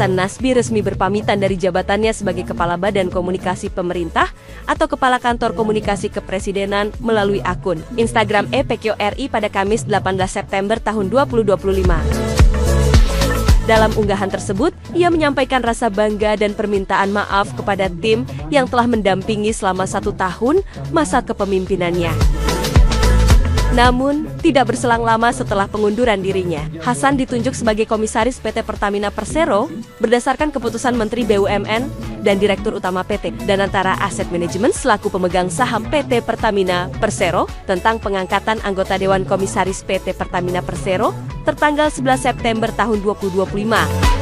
Hasan Nasbi resmi berpamitan dari jabatannya sebagai Kepala Badan Komunikasi Pemerintah atau Kepala Kantor Komunikasi Kepresidenan melalui akun Instagram @PKORI pada Kamis 18 September tahun 2025. Dalam unggahan tersebut, ia menyampaikan rasa bangga dan permintaan maaf kepada tim yang telah mendampingi selama 1 tahun masa kepemimpinannya. Namun, tidak berselang lama setelah pengunduran dirinya, Hasan ditunjuk sebagai Komisaris PT Pertamina Persero berdasarkan keputusan Menteri BUMN dan Direktur Utama PT Danantara Asset Management selaku pemegang saham PT Pertamina Persero tentang pengangkatan anggota Dewan Komisaris PT Pertamina Persero tertanggal 11 September tahun 2025.